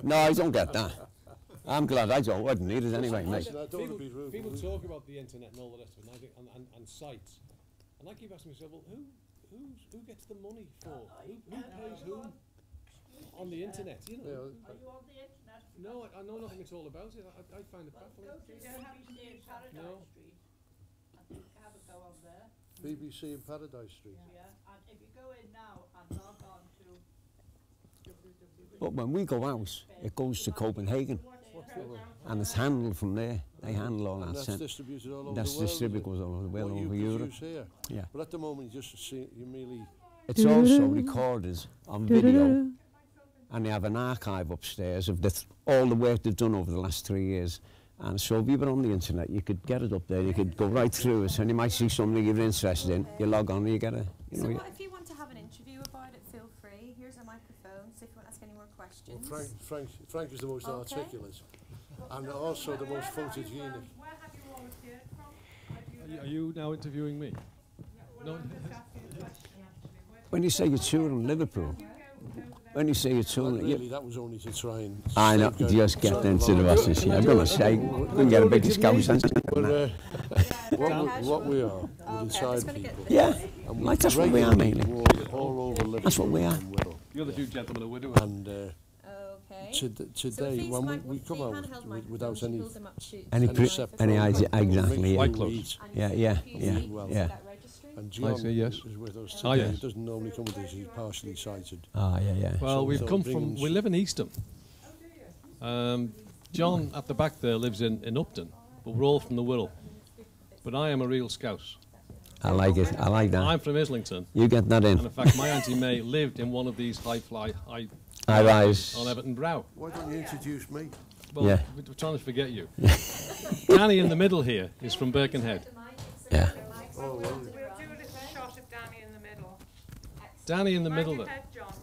No, I don't get that. I'm glad I wouldn't need it anyway, mate. People talk about the internet and all the rest of it, and I think, and sites, and I keep asking myself, well, who gets the money for? Who pays whom on the internet? You know. Are you on the internet? No, I know nothing at all about it. I find it baffling. You don't have to stay in Paradise Street. I think have a go on there. BBC in Paradise Street. Yeah, and if you go in now and log on to But when we go out, it goes to Copenhagen, and it's handled from there. They handle all that. And that's distributed all over the world. That's distributed all over the world, what over you Europe. Here. Yeah. But at the moment, you just see, you merely... It's also recorded on video, and they have an archive upstairs of all the work they've done over the last 3 years. And so if you were on the internet, you could get it up there, you could go right through it, and you might see something you're interested in, you log on and you get it. You know, so what if you want to have an interview about it, feel free. Here's a microphone, so if you want to ask any more questions. Well, Frank is the most articulate, and also the most photogenic. where have you all appeared from? Are you now interviewing me? No. when you say you're touring Liverpool, when you say you're touring... Really, that was only to try and... I know, just get into the buses. I'm going to say, we can get a big scout. But what we are, we're inside people. Yeah, like that's what we are mainly. All over Liverpool. That's what we are. You're the two gentlemen who were doing. And Okay. today, when we come out without any idea, exactly. White clothes. Yeah. And John say yes. is with us Oh, today. yes. He doesn't normally come with us, he's partially sighted. Yeah. Well, we've So come it from, brings- we live in Eastham. John at the back there lives in Upton, but we're all from the Wirral. But I am a real Scouse. I like it, I like that. I'm from Islington, You get that and in. in fact my Auntie May lived in one of these high I rise. on Everton Brow. Why don't you introduce me? Well, Yeah. we're trying to forget you. Danny in the middle here is from Birkenhead. Yeah. Oh, well, We'll do a little shot of Danny in the middle. Danny in the Right middle there. ahead, John.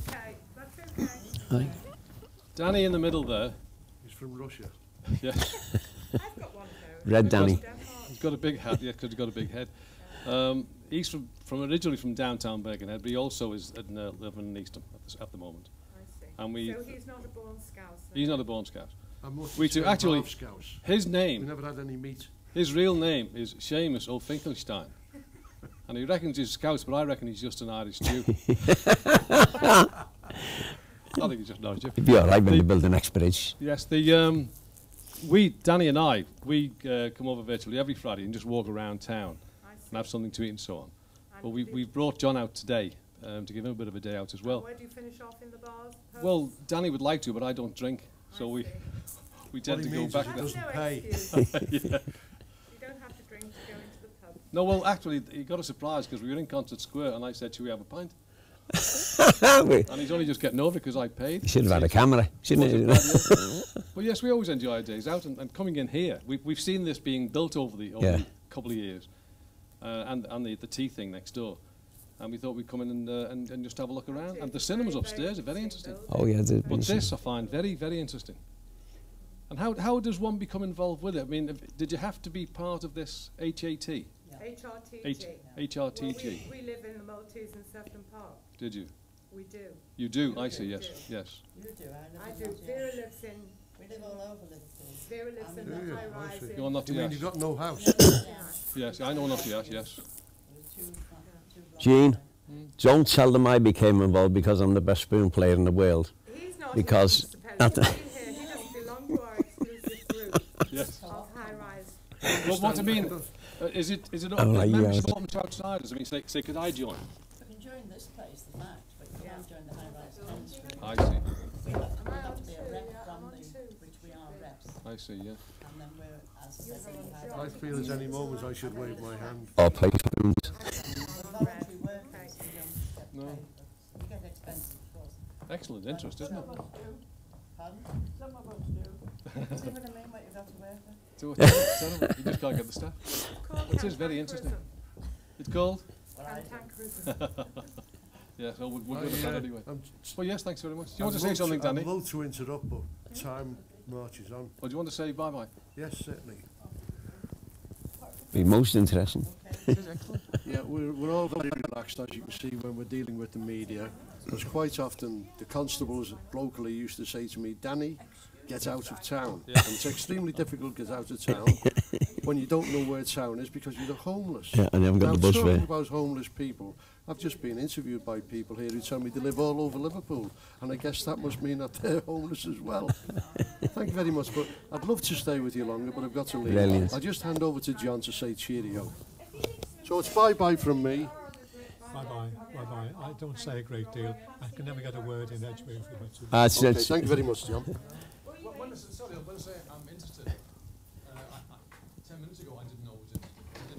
Okay, that's okay. Danny in the middle there. he's from Russia. Yes. I've got one though. Red Danny. He's got a big hat, yeah, because he's got a big head. He's from originally from downtown Birkenhead, but he also is living in Eastham at the moment. I see. And we, So he's not a born Scouse. he's not a born Scout. We too, actually- Scouts. His We name, never had any meat. his real name is Seamus O'Finkelstein. And he reckons he's Scouse, but I reckon he's just an Irish Jew. I think he's just an Irish Jew. You'd be all right when you build the next bridge. Yes, Danny and I, we come over virtually every Friday and just walk around town I see. and have something to eat and so on. And But do we've brought John out today to give him a bit of a day out as well. Where do you finish off in the bars? Pubs? Well, Danny would like to, but I don't drink, so I we see. we tend to he go means back is he there. doesn't no pay. excuse. Yeah. You don't have to drink to go into the pub. No, well, actually, he got a surprise because we were in Concert Square, and I said, "Should we have a pint?" We And he's only just getting over it because I paid. should have had a camera, shouldn't you? Well, yes, we always enjoy our days out, and coming in here, we've seen this being built over the couple of years, and the tea thing next door, and we thought we'd come in and just have a look around. And the cinemas upstairs are very interesting. Oh, yeah. But this I find very, very interesting. And how does one become involved with it? I mean, did you have to be part of this HAT? HRTG. HRTG. Well, we live in the Maltese in Sefton Park. Did you? We do. You do? We I see, do. yes, yes. You do, I I live do. in Nottingham. Vera lives in. We live all over Liverpool. Vera lives in Do the you? high I rise. see. You're not You mean yes. you've got no house? Yes, I know not yes, yes. Gene, don't tell them I became involved because I'm the best spoon player in the world. He's not Because here, Mr. at Pelly. the- He's been here. He doesn't belong to our exclusive group Yes. of high rise. Well, what I mean, is it Oh, like, members yeah. open to outsiders? I mean, say, could I join? You can join this place, the fact, but you can't join the high-rise tennis group. I see, We have to be a I'm rep on from the, too. which we are reps, I see, yeah. and then we're as second I high-rise. feel at any moment I should wave my hand. Or play spoons. Voluntary workers, we don't get No. paid. We get expenses, of course. Excellent interest, isn't it? Pardon? Some of us do. See what I mean, what you've got to work for? So you just can't get the stuff. It is very interesting. It's called? Yes, well, we're good at that anyway. Well, yes, thanks very much. Do you want to say something, Danny? I'd love to interrupt, but time marches on. Or do you want to say bye-bye? Yes, certainly. Be most interesting. It is excellent. Yeah, we're all very relaxed, as you can see, when we're dealing with the media. Because quite often the constables locally used to say to me, Danny, get out of town. Yeah. And it's extremely difficult to get out of town when you don't know where town is because you're homeless. Yeah, and you haven't got the bus talking fare. about homeless people, I've just been interviewed by people here who tell me they live all over Liverpool, and I guess that must mean that they're homeless as well. Thank you very much, but I'd love to stay with you longer, but I've got to leave. Brilliant. I'll just hand over to John to say cheerio. So it's bye-bye from me. Bye-bye, bye-bye. I don't say a great deal. I can never get a word in Edgware for about 2 minutes. That's Okay, it. thank you very much, John. When I say I'm interested, 10 minutes ago I didn't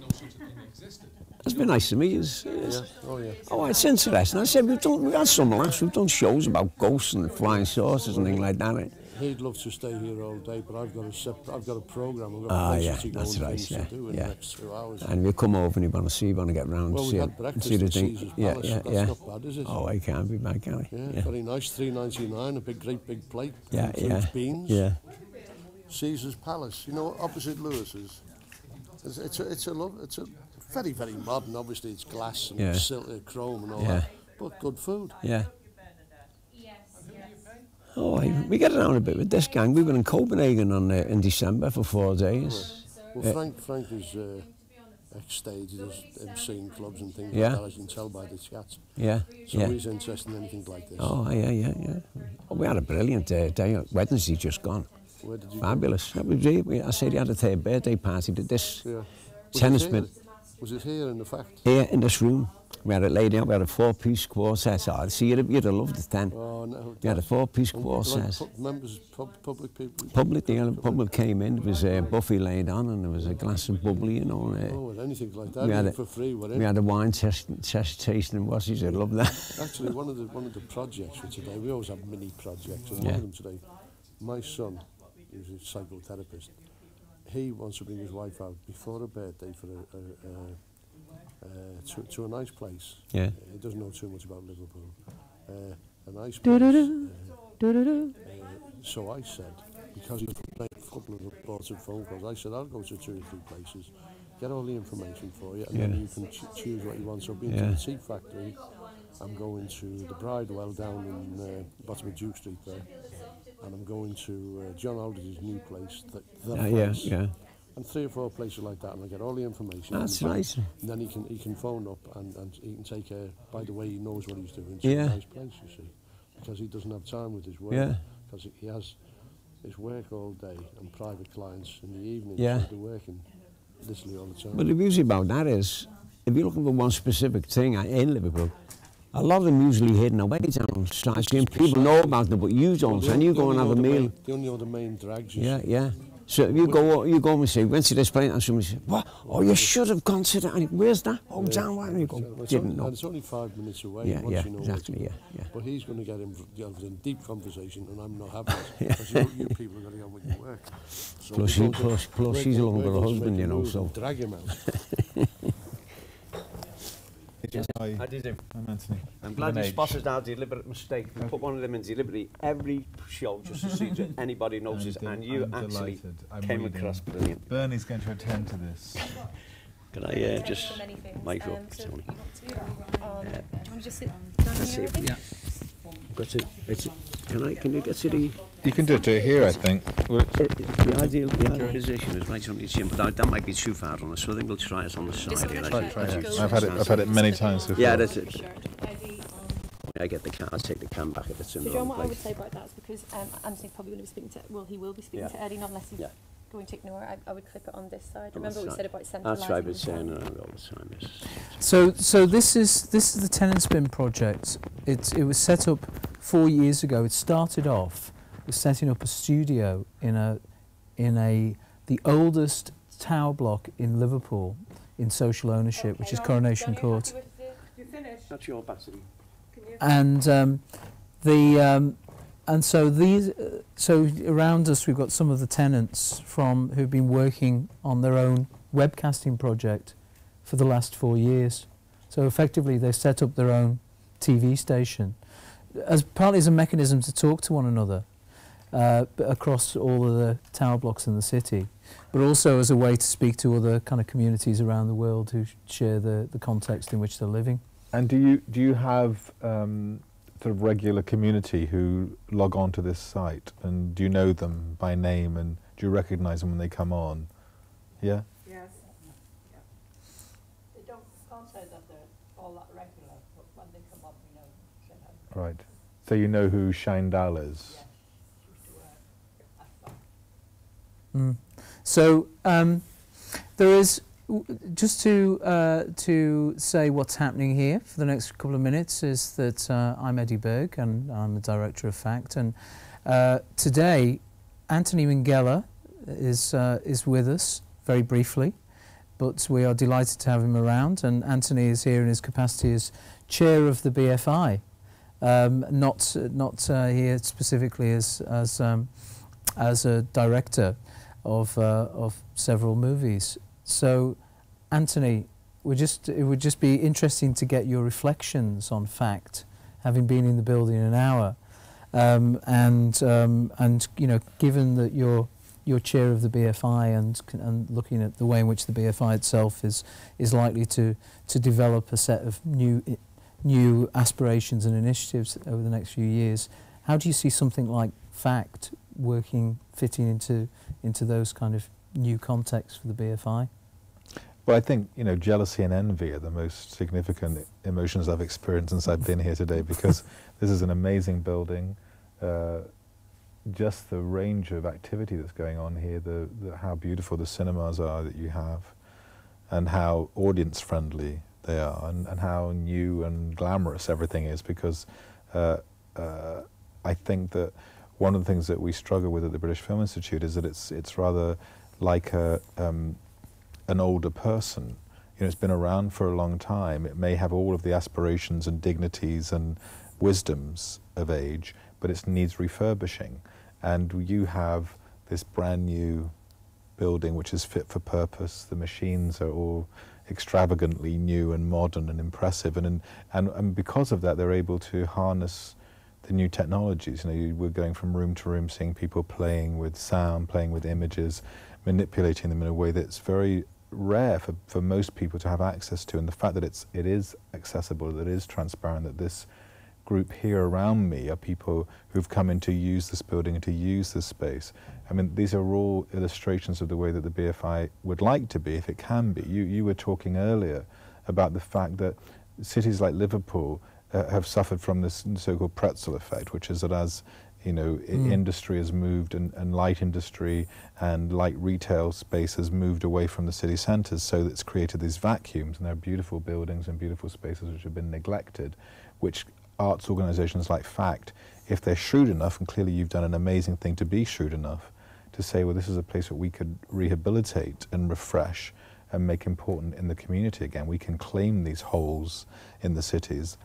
know such a thing existed. It's been nice to meet you. Yeah. Oh, yeah. Oh, it's interesting. I said we've had some laughs. We've done shows about ghosts and flying saucers and things like that. He'd love to stay here all day, but I've got a program. I've got places yeah, to go that's and right. things Yeah, to do in the next 2 hours. And we'll come over and you want to see, you want to get round Well, and we see had it, breakfast see the at thing. Caesar's Yeah, Palace. yeah, That's yeah. not bad, is it? Oh, I can't be bad, can I? Yeah, very nice. $3.99, a great big plate. Yeah, includes yeah. beans. Yeah. Caesar's Palace, you know, opposite Lewis's. It's a very, very modern. Obviously, it's glass and Yeah. chrome and all Yeah. that, but good food. Yeah. Oh, we get around a bit with this gang. We were in Copenhagen in December for 4 days. Well, Frank is ex-stage. He does MC clubs and things Yeah. like that, as you can tell by the chats. Yeah, So yeah. he's interested in anything like this. Oh, yeah. Oh, we had a brilliant day. Wednesday just gone. Where did you Fabulous. That was it. I said he had a third birthday party. Did this go? Yeah. tennis it here? bit Was it here in the fact? here in this room. We had it laid out. We had a 4-piece quartet. Oh, see, you'd have loved it then. Oh, no. We had a 4-piece Like quartet. members, public people. Public came in. There was a buffet laid on, and there was a glass of bubbly, you know. Oh, well, anything like that. we had Anything for free, We whatever. had a wine test tasting. What he said, love that. Actually, one of the projects for today, we always have mini projects, and one Yeah. of them today, my son, who's a psychotherapist, he wants to bring his wife out before her birthday for to a nice place. Yeah. He doesn't know too much about Liverpool. A nice place. So I said, because he's made a couple of important phone calls, I said, I'll go to 2 or 3 places, get all the information for you, and then Yeah. you can choose what you want. So being Yeah. to the Tea Factory, I'm going to the Bridewell down in bottom of Duke Street there, and I'm going to John Aldridge's new place, the place, Yeah. and 3 or 4 places like that, and I get all the information. That's and nice. And then he can phone up and he can take by the way he knows what he's doing, to Yeah. a nice place, you see, because he doesn't have time with his work. Yeah. Because he has his work all day and private clients in the evening. Yeah. So they're working literally all the time. But the beauty about that is, if you're looking for one specific thing in Liverpool, a lot of them usually hidden away down Side Street. People know about them, but you don't. Well, And you they go and only have a know the meal. main- They only know the main drags. You Yeah, see. yeah. So if you go and say, went to this place, and somebody said, what? Oh, you should have gone to that. And where's that? Oh, down there. And you go, So it's didn't only, know. and it's only 5 minutes away. Yeah, once yeah, you know exactly, where to yeah. But he's going to get involved in deep conversation, and I'm not having it. Because you people are going to go with your work. So Plus we're he- going to plus break he's the- along with we're her going to husband, make a you know, move so. and drag him out. Hi, did him. I'm Anthony. I'm glad glad you you spotted our deliberate mistake. We put one of them in deliberately every show just to see if anybody notices, and you I'm actually delighted. I'm came reading. across brilliant. Bernie's going to attend to this. Can I just For many things. mic up, So Tony? you want to, do you want to just sit down That's here? it. Abby? Got to, can you get to the You can do it here, I think. the ideal position is right on your chin, but that might be too far on us, so I think we'll try it on the side here. Try it. I've had it many times before. Yeah, that's it. I get the car, take the cam back if it's in So the John, wrong what I would place. say about that is because Anthony's probably going to be speaking to, well, he will be speaking Yeah. to Eddie, not unless he's Yeah. going to ignore it. I would clip it on this side. On the Remember what we side. said about centralising? That's right, but the saying sound? around all the time. Yes. So this is the Tenant Spin project. It was set up 4 years ago. It started off with setting up a studio in the oldest tower block in Liverpool in social ownership, which is Coronation Court. That's your battery. And so around us we've got some of the tenants who've been working on their own webcasting project for the last 4 years. So effectively they set up their own TV station partly as a mechanism to talk to one another across all of the tower blocks in the city, but also as a way to speak to other kind of communities around the world who share the context in which they're living. And do you have sort of regular community who log on to this site, and do you know them by name, and do you recognise them when they come on? Yeah? Yes. Yeah. They can't say that they're all that regular, but when they come on, we know. Say Right. So you know who Scheindal is? yes, used to work at Bath. So there is, just to say what's happening here for the next couple of minutes, is that I'm Eddie Berg and I'm the director of FACT, and today Anthony Minghella is with us very briefly, but we are delighted to have him around, and Anthony is here in his capacity as chair of the BFI, not here specifically as a director of several movies. So, Anthony, it would just be interesting to get your reflections on FACT, having been in the building an hour, and you know, given that you're chair of the BFI and looking at the way in which the BFI itself is likely to develop a set of new aspirations and initiatives over the next few years. How do you see something like FACT fitting into those kind of new contexts for the BFI? Well, I think, you know, jealousy and envy are the most significant emotions I've experienced since I've been here today, because this is an amazing building. Just the range of activity that's going on here, how beautiful the cinemas are that you have, and how audience friendly they are, and how new and glamorous everything is, because I think that one of the things that we struggle with at the British Film Institute is that it's rather like an older person. You know, it's been around for a long time. It may have all of the aspirations and dignities and wisdoms of age, but it needs refurbishing. And you have this brand new building which is fit for purpose. The machines are all extravagantly new and modern and impressive, and because of that they're able to harness the new technologies. You know, we're going from room to room, seeing people playing with sound, playing with images, manipulating them in a way that's very rare for most people to have access to. And the fact that it is accessible, that it is transparent, that this group here around me are people who've come in to use this building and to use this space. I mean, these are all illustrations of the way that the BFI would like to be, if it can be. You were talking earlier about the fact that cities like Liverpool have suffered from this so-called pretzel effect, which is that as you know, industry has moved, and light industry and light retail space has moved away from the city centres, so that's created these vacuums, and there are beautiful buildings and beautiful spaces which have been neglected, which arts organisations like FACT, if they're shrewd enough, and clearly you've done an amazing thing to be shrewd enough, to say, well, this is a place that we could rehabilitate and refresh and make important in the community again. We can claim these holes in the cities.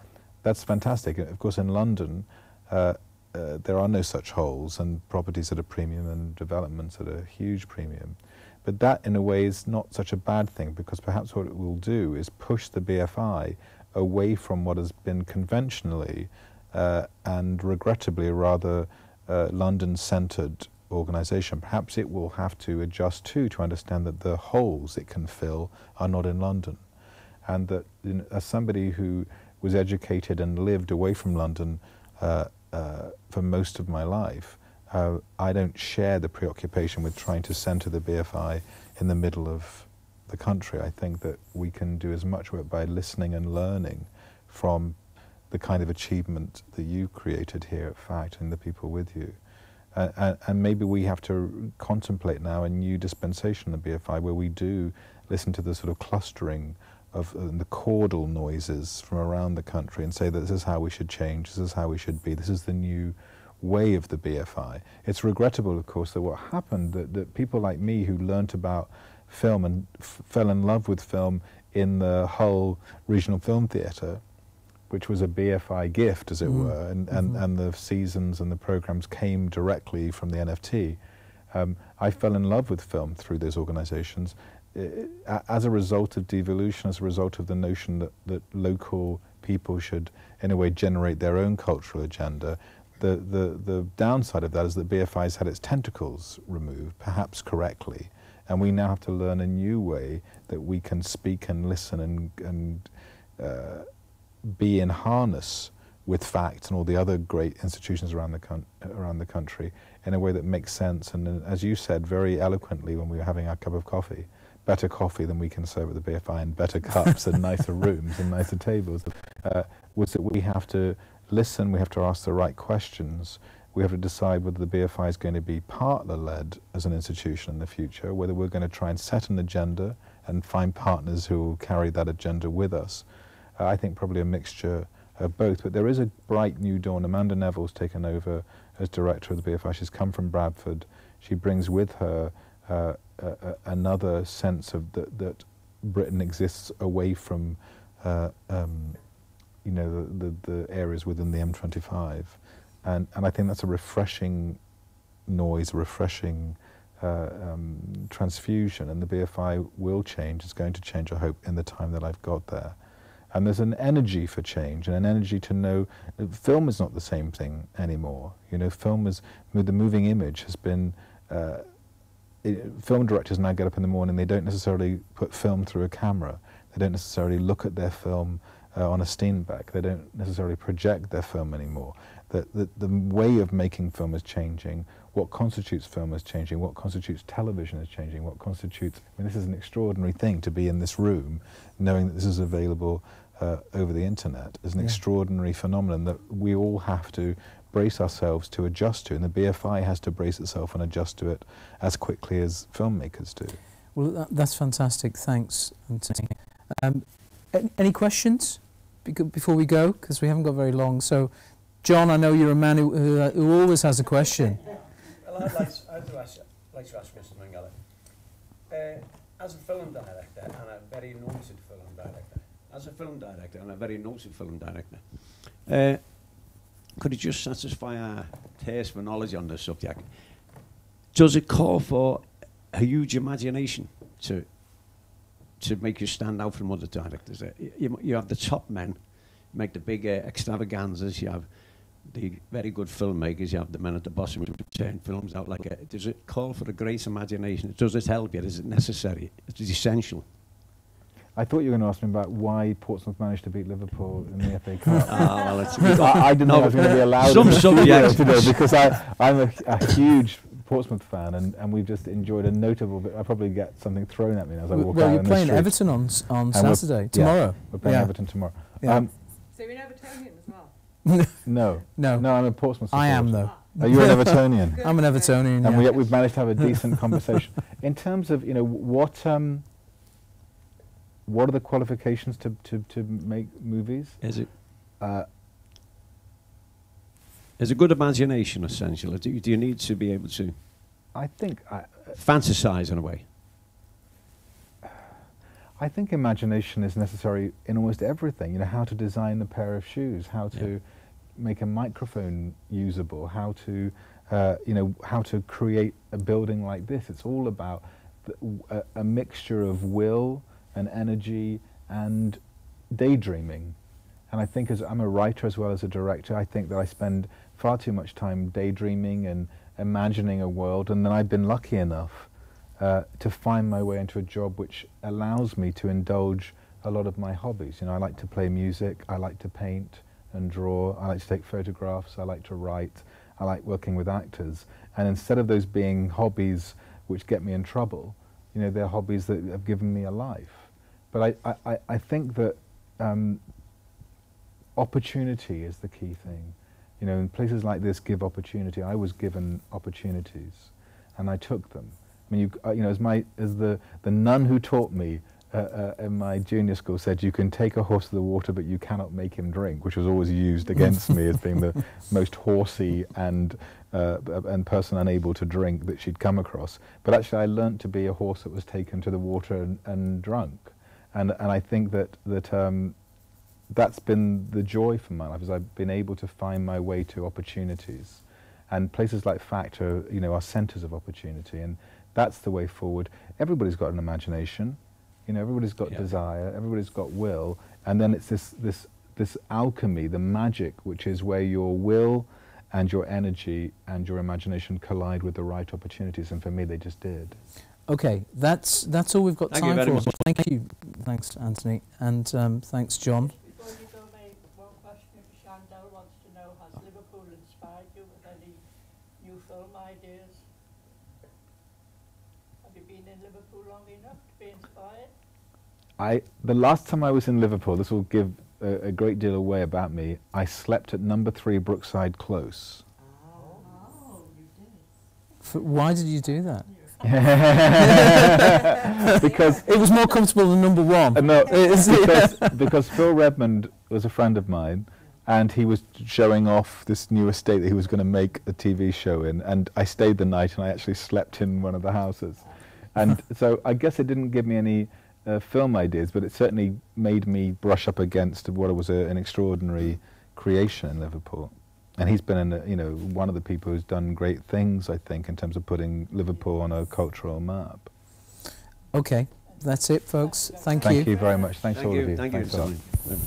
That's fantastic. Of course, in London, there are no such holes, and properties at a premium and developments at a huge premium. But that, in a way, is not such a bad thing, because perhaps what it will do is push the BFI away from what has been conventionally and regrettably a rather London-centred organisation. Perhaps it will have to adjust to understand that the holes it can fill are not in London, and that, you know, as somebody who was educated and lived away from London for most of my life, I don't share the preoccupation with trying to centre the BFI in the middle of the country. I think that we can do as much work by listening and learning from the kind of achievement that you created here at FACT and the people with you. And maybe we have to contemplate now a new dispensation of the BFI where we do listen to the sort of clustering of the caudal noises from around the country and say that this is how we should change, this is how we should be, this is the new way of the BFI. It's regrettable, of course, that what happened, that people like me who learnt about film and fell in love with film in the Hull Regional Film Theatre, which was a BFI gift, as it were, and the seasons and the programmes came directly from the NFT. I fell in love with film through those organisations as a result of devolution, as a result of the notion that local people should, in a way, generate their own cultural agenda. The downside of that is that BFI has had its tentacles removed, perhaps correctly, and we now have to learn a new way that we can speak and listen and be in harness with FACT and all the other great institutions around the country in a way that makes sense. And as you said very eloquently when we were having our cup of coffee, better coffee than we can serve at the BFI and better cups and nicer rooms and nicer tables, was that we have to listen, we have to ask the right questions, we have to decide whether the BFI is going to be partner-led as an institution in the future, whether we're going to try and set an agenda and find partners who will carry that agenda with us. I think probably a mixture of both, but there is a bright new dawn. Amanda Neville's taken over as director of the BFI. She's come from Bradford. She brings with her another sense of that Britain exists away from you know, the areas within the M25, and I think that's a refreshing noise, a refreshing transfusion, and the BFI will change. It's going to change, I hope, in the time that I've got there. And there's an energy for change, and an energy to know that film is not the same thing anymore. You know, film is, the moving image has been, film directors now get up in the morning, they don't necessarily put film through a camera. They don't necessarily look at their film on a Steenbeck. They don't necessarily project their film anymore. The way of making film is changing. What constitutes film is changing. What constitutes television is changing. What constitutes, I mean, this is an extraordinary thing to be in this room, knowing that this is available over the internet. Is an extraordinary phenomenon that we all have to brace ourselves to adjust to, and the BFI has to brace itself and adjust to it as quickly as filmmakers do. Well, that's fantastic. Thanks, Anthony. Any questions before we go? Because we haven't got very long. So, John, I know you're a man who always has a question. Well, I'd like to ask Mr. Mingella. As a film director and a very noted film director, could you just satisfy our taste for knowledge on this subject? Does it call for a huge imagination to make you stand out from other directors? You have the top men, make the big extravaganzas, you have the very good filmmakers, you have the men at the bottom who turn films out like a... Does it call for a great imagination? Does it help you? Is it necessary? Is it essential? I thought you were going to ask me about why Portsmouth managed to beat Liverpool in the FA Cup. Well, I didn't know I was going to be allowed some subjects today because I'm a huge Portsmouth fan, and we've just enjoyed a notable bit. I'll probably get something thrown at me as I walk out. Well, you're playing Everton on Saturday, tomorrow. We're playing Everton tomorrow. So you're an Evertonian as well? No, I'm a Portsmouth supporter. I am, though. Are you an Evertonian? I'm an Evertonian, and we've managed to have a decent conversation. In terms of, you know, what are the qualifications to make movies? Is a good imagination essential? Do you need to be able to, I think, fantasize in a way? I think imagination is necessary in almost everything. You know, how to design a pair of shoes, how to make a microphone usable, how to, you know, how to create a building like this. It's all about a mixture of will and energy and daydreaming. And I think, as I'm a writer as well as a director, I think that I spend far too much time daydreaming and imagining a world, and then I've been lucky enough to find my way into a job which allows me to indulge a lot of my hobbies. You know, I like to play music, I like to paint and draw, I like to take photographs, I like to write, I like working with actors. And instead of those being hobbies which get me in trouble, you know, they're hobbies that have given me a life. But I think that opportunity is the key thing. You know, and places like this give opportunity. I was given opportunities, and I took them. I mean, you know, as the nun who taught me in my junior school said, you can take a horse to the water, but you cannot make him drink, which was always used against me as being the most horsey and person unable to drink that she'd come across. But actually, I learnt to be a horse that was taken to the water and drunk. And I think that that's been the joy for my life, is I've been able to find my way to opportunities. And places like FACT are, you know, are centres of opportunity, and that's the way forward. Everybody's got an imagination, you know, everybody's got desire, everybody's got will, and then it's this alchemy, the magic, which is where your will and your energy and your imagination collide with the right opportunities, and for me they just did. Okay, that's all we've got time for. Much. Thank you. Thanks, Anthony, and thanks, John. Before you go, maybe one question for Shandell. ideas? Have you been in Liverpool long enough to be inspired? The last time I was in Liverpool, this will give a great deal away about me, I slept at number 3 Brookside Close. Oh, you did. Why did you do that? Because it was more comfortable than number 1. No, because Phil Redmond was a friend of mine, and he was showing off this new estate that he was going to make a TV show in, and I stayed the night and I actually slept in one of the houses. And so I guess it didn't give me any film ideas, but it certainly made me brush up against what was an extraordinary creation in Liverpool. And he's been, one of the people who's done great things, I think, in terms of putting Liverpool on a cultural map. Okay, that's it, folks. Thank you. Thank you very much. Thanks all of you. Thank you. Thanks a lot.